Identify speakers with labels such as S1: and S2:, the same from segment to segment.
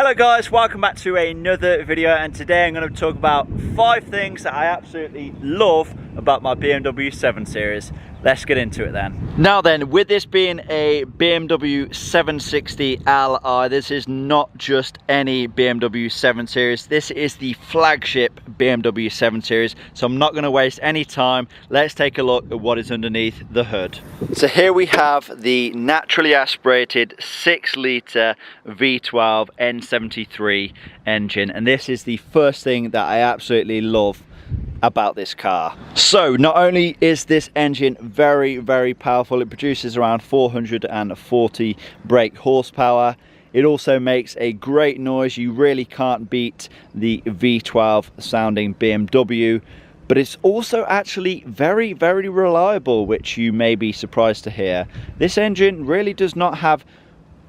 S1: Hello guys, welcome back to another video, and today I'm going to talk about 5 things that I absolutely love about my BMW 7 Series. Let's get into it then. Now then, with this being a BMW 760 Li, this is not just any BMW 7 Series, this is the flagship BMW 7 Series, so I'm not going to waste any time. Let's take a look at what is underneath the hood. So here we have the naturally aspirated 6-litre V12 N73 engine, and this is the first thing that I absolutely love about this car. So not only is this engine very powerful, it produces around 440 brake horsepower, it also makes a great noise. You really can't beat the V12 sounding BMW, but it's also actually very reliable, which you may be surprised to hear. This engine really does not have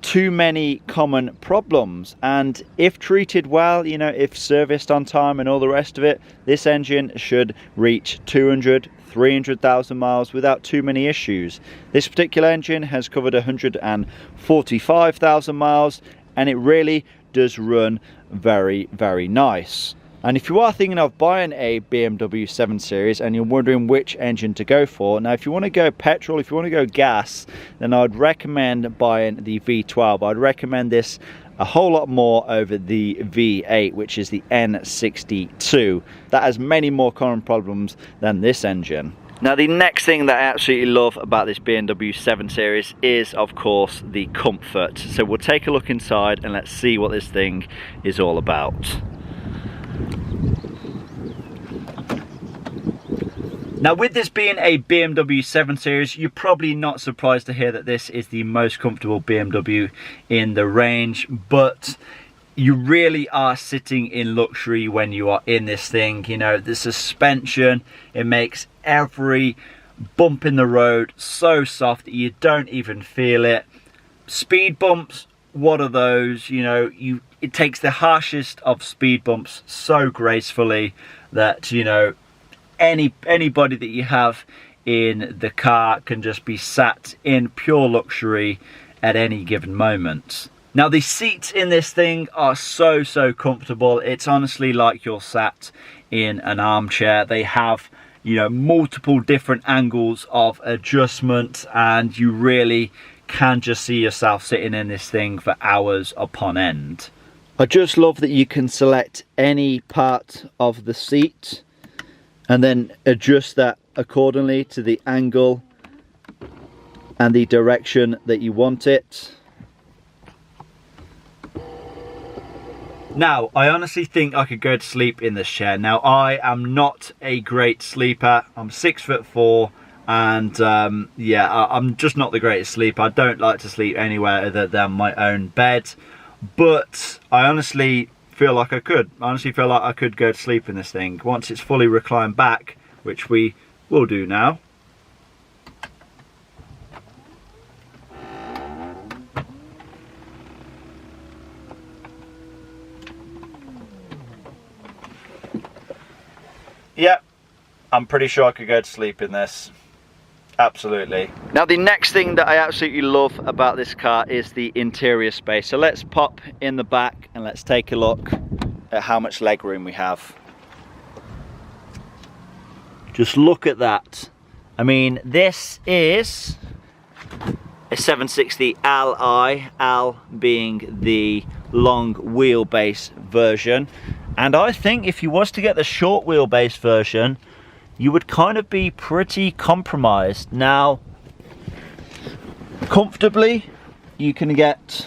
S1: too many common problems, and if treated well, you know, if serviced on time and all the rest of it, this engine should reach 200-300,000 miles without too many issues. This particular engine has covered 145,000 miles, and it really does run very nice. And if you are thinking of buying a BMW 7 Series and you're wondering which engine to go for, now if you want to go petrol, if you want to go gas, then I'd recommend buying the V12. I'd recommend this a whole lot more over the V8, which is the N62. That has many more common problems than this engine. Now the next thing that I absolutely love about this BMW 7 Series is, of course, the comfort. So we'll take a look inside and let's see what this thing is all about. Now with this being a BMW 7 Series, you're probably not surprised to hear that this is the most comfortable BMW in the range, but you really are sitting in luxury when you are in this thing. You know, the suspension, it makes every bump in the road so soft that you don't even feel it. Speed bumps, what are those? You know, it takes the harshest of speed bumps so gracefully that, you know, anybody that you have in the car can just be sat in pure luxury at any given moment. Now the seats in this thing are so comfortable. It's honestly like you're sat in an armchair. They have, you know, multiple different angles of adjustment, and you really can just see yourself sitting in this thing for hours upon end. I just love that you can select any part of the seat and then adjust that accordingly to the angle and the direction that you want it. Now, I honestly think I could go to sleep in this chair. Now, I am not a great sleeper. I'm 6'4", and yeah, I'm just not the greatest sleeper. I don't like to sleep anywhere other than my own bed, but I honestly feel like I could. I honestly feel like I could go to sleep in this thing once it's fully reclined back, which we will do now. Yep, I'm pretty sure I could go to sleep in this. Absolutely. Now the next thing that I absolutely love about this car is the interior space. So let's pop in the back and let's take a look at how much legroom we have. Just look at that. I mean, this is a 760 Li, L being the long wheelbase version. And I think if you was to get the short wheelbase version, you would kind of be pretty compromised. Now, comfortably, you can get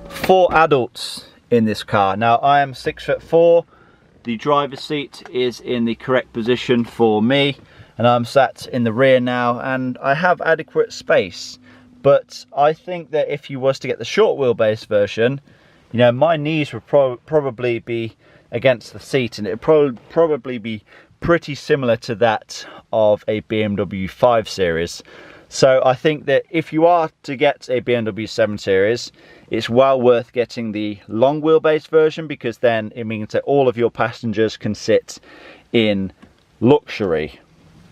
S1: 4 adults in this car. Now, I am 6'4". The driver's seat is in the correct position for me, and I'm sat in the rear now, and I have adequate space. But I think that if you was to get the short wheelbase version, you know, my knees would probably be against the seat, and it would probably be pretty similar to that of a BMW 5 Series. So I think that if you are to get a BMW 7 Series, it's well worth getting the long wheelbase version, because then it means that all of your passengers can sit in luxury.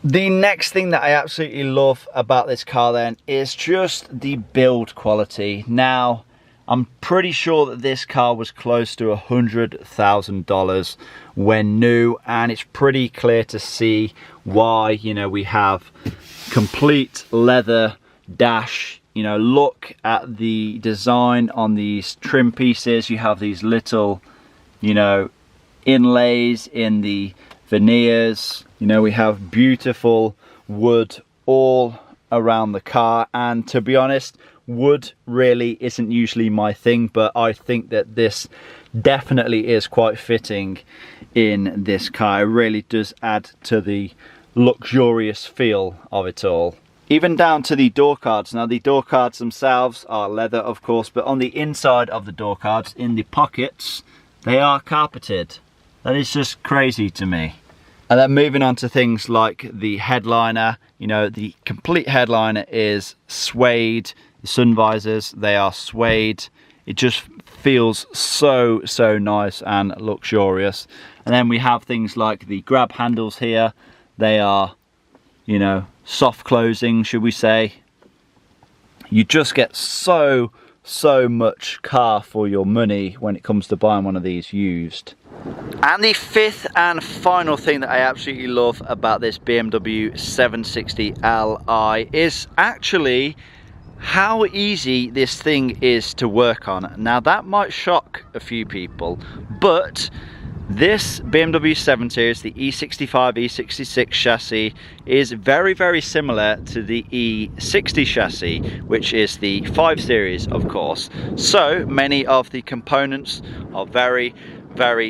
S1: The next thing that I absolutely love about this car then is just the build quality. Now, I'm pretty sure that this car was close to $100,000 when new, and it's pretty clear to see why. You know, we have complete leather dash. You know, look at the design on these trim pieces. You have these little, you know, inlays in the veneers. You know, we have beautiful wood all around the car, and to be honest, wood really isn't usually my thing, but I think that this definitely is quite fitting in this car. It really does add to the luxurious feel of it all. Even down to the door cards. Now, the door cards themselves are leather, of course, but on the inside of the door cards, in the pockets, they are carpeted. That is just crazy to me. And then moving on to things like the headliner. You know, the complete headliner is suede. The sun visors, they are suede. It just feels so nice and luxurious. And then we have things like the grab handles here. They are, you know, soft closing, should we say. You just get so much car for your money when it comes to buying one of these used. And the fifth and final thing that I absolutely love about this BMW 760 Li is actually how easy this thing is to work on. Now, that might shock a few people, but this BMW 7 Series, the E65, E66 chassis, is very similar to the E60 chassis, which is the 5 Series, of course. So many of the components are very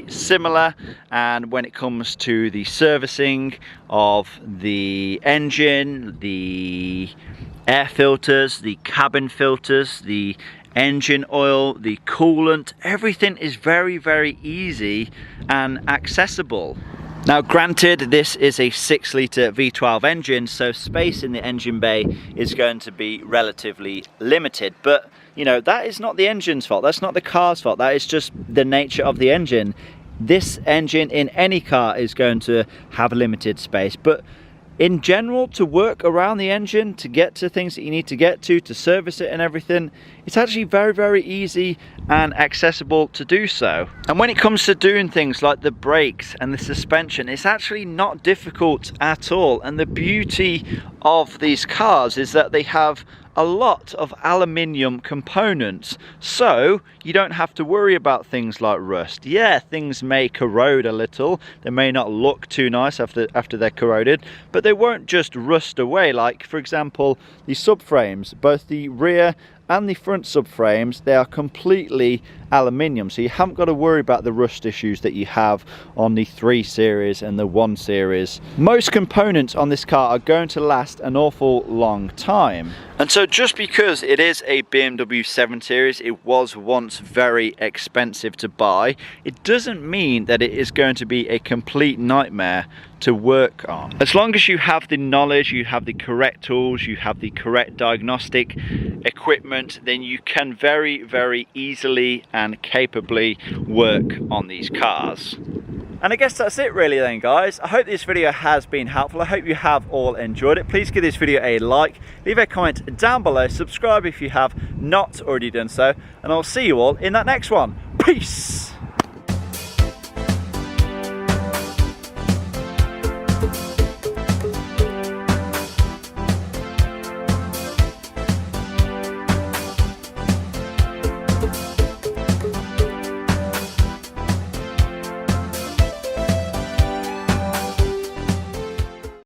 S1: similar, and when it comes to the servicing of the engine, the air filters, the cabin filters, the engine oil, the coolant, everything is very easy and accessible. Now, granted, this is a 6-litre V12 engine, so space in the engine bay is going to be relatively limited, but you know, that is not the engine's fault, that's not the car's fault, that is just the nature of the engine. This engine in any car is going to have limited space, but in general, to work around the engine, to get to things that you need to get to service it and everything, it's actually very easy and accessible to do so. And when it comes to doing things like the brakes and the suspension, it's actually not difficult at all. And the beauty of these cars is that they have a lot of aluminium components, so you don't have to worry about things like rust. Yeah, things may corrode a little, they may not look too nice after they're corroded, but they won't just rust away. Like, for example, the subframes, both the rear and the front subframes, they are completely aluminium, so you haven't got to worry about the rust issues that you have on the 3 Series and the 1 Series. Most components on this car are going to last an awful long time. And so just because it is a BMW 7 Series, it was once very expensive to buy, it doesn't mean that it is going to be a complete nightmare to work on. As long as you have the knowledge, you have the correct tools, you have the correct diagnostic equipment, then you can very easily and capably work on these cars. And I guess that's it really then, guys. I hope this video has been helpful. I hope you have all enjoyed it. Please give this video a like, leave a comment down below, subscribe if you have not already done so, and I'll see you all in that next one. Peace!